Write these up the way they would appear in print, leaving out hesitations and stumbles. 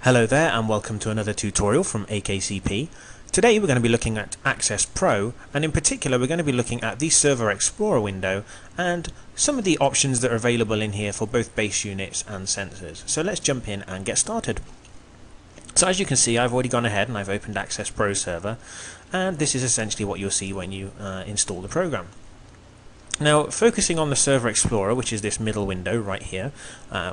Hello there and welcome to another tutorial from AKCP. Today we're going to be looking at AKCess Pro, and in particular we're going to be looking at the serverExplorer window and some of the options that are available in here for both base units and sensors. So let's jump in and get started. So as you can see, I've already gone ahead and I've opened AKCess Pro server, and this is essentially what you'll see when you install the program. Now, focusing on the serverExplorer, which is this middle window right here,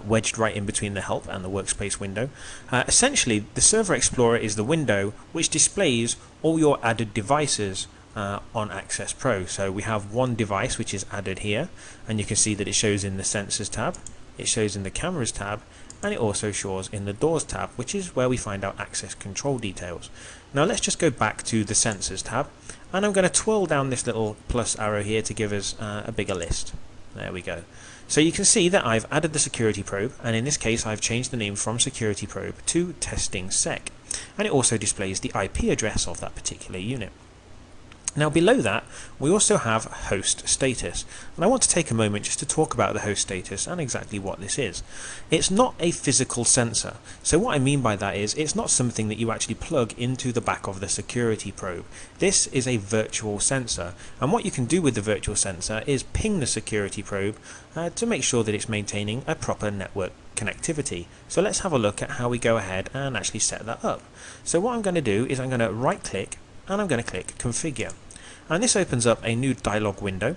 wedged right in between the help and the workspace window, essentially the serverExplorer is the window which displays all your added devices on AKCess Pro. So we have one device which is added here, and you can see that it shows in the Sensors tab, it shows in the Cameras tab, and it also shows in the Doors tab, which is where we find our access control details. Now let's just go back to the Sensors tab, and I'm going to twirl down this little plus arrow here to give us a bigger list. There we go. So you can see that I've added the security probe, and in this case I've changed the name from security probe to testing sec, and it also displays the IP address of that particular unit. Now below that we also have host status, and I want to take a moment just to talk about the host status and exactly what this is. It's not a physical sensor, so what I mean by that is it's not something that you actually plug into the back of the security probe. This is a virtual sensor, and what you can do with the virtual sensor is ping the security probe to make sure that it's maintaining a proper network connectivity. So let's have a look at how we go ahead and actually set that up. So what I'm going to do is I'm going to right click and I'm going to click configure. And this opens up a new dialog window,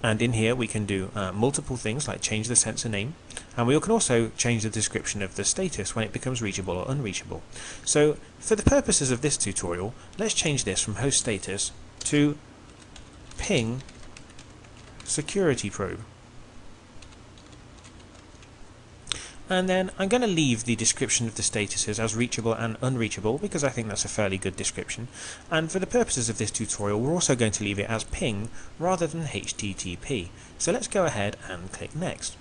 and in here we can do multiple things like change the sensor name, and we can also change the description of the status when it becomes reachable or unreachable. So for the purposes of this tutorial, let's change this from host status to ping security probe. And then I'm going to leave the description of the statuses as reachable and unreachable because I think that's a fairly good description, and for the purposes of this tutorial we're also going to leave it as ping rather than HTTP. So let's go ahead and click next.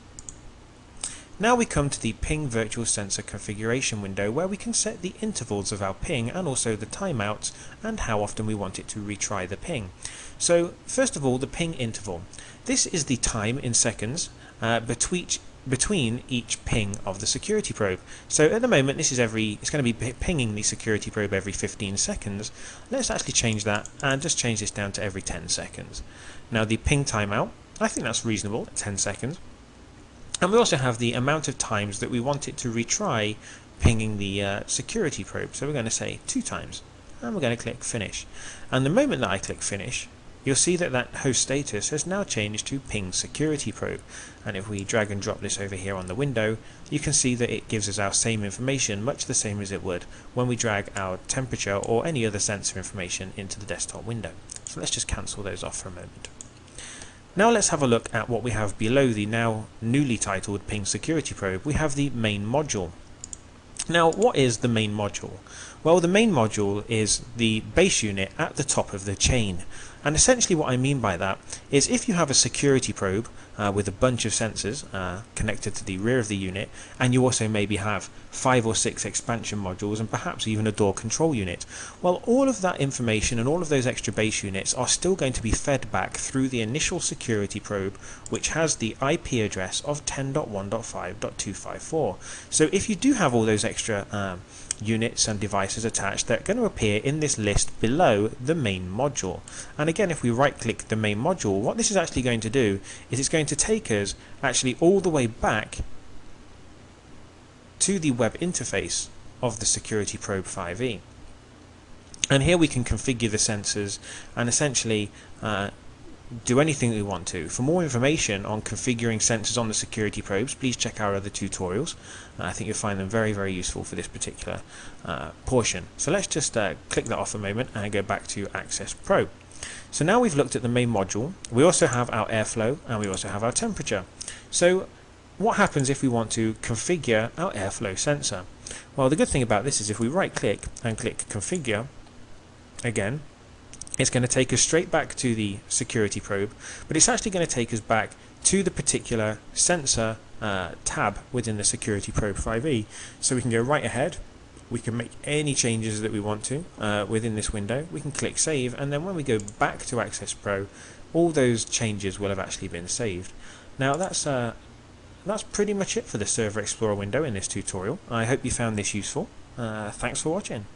Now we come to the ping virtual sensor configuration window, where we can set the intervals of our ping and also the timeouts and how often we want it to retry the ping. So first of all, the ping interval. This is the time in seconds between each ping of the security probe. So at the moment it's going to be pinging the security probe every 15 seconds. Let's actually change that and just change this down to every 10 seconds. Now the ping timeout, I think that's reasonable, 10 seconds. And we also have the amount of times that we want it to retry pinging the security probe. So we're going to say 2 times, and we're going to click finish. And the moment that I click finish, you'll see that that host status has now changed to ping security probe, and if we drag and drop this over here on the window, you can see that it gives us our same information, much the same as it would when we drag our temperature or any other sensor information into the desktop window. So let's just cancel those off for a moment. Now let's have a look at what we have below the now newly titled ping security probe. We have the main module. Now what is the main module? Well, the main module is the base unit at the top of the chain. And essentially what I mean by that is if you have a security probe with a bunch of sensors connected to the rear of the unit, and you also maybe have 5 or 6 expansion modules and perhaps even a door control unit, well, all of that information and all of those extra base units are still going to be fed back through the initial security probe, which has the IP address of 10.1.5.254. So if you do have all those extra units and devices attached, they're going to appear in this list below the main module. And again, if we right click the main module, what this is actually going to do is it's going to take us actually all the way back to the web interface of the security probe 5e. And here we can configure the sensors and essentially do anything that we want to. For more information on configuring sensors on the security probes, please check our other tutorials. I think you'll find them very, very useful for this particular portion. So let's just click that off a moment and go back to AKCess Pro. So now we've looked at the main module. We also have our airflow and we also have our temperature. So what happens if we want to configure our airflow sensor? Well, the good thing about this is if we right click and click configure again, it's going to take us straight back to the security probe, but it's actually going to take us back to the particular sensor tab within the security probe 5e. So we can go right ahead, we can make any changes that we want to within this window, we can click save, and then when we go back to AKCess Pro, all those changes will have actually been saved. Now that's pretty much it for the serverExplorer window in this tutorial. I hope you found this useful. Thanks for watching.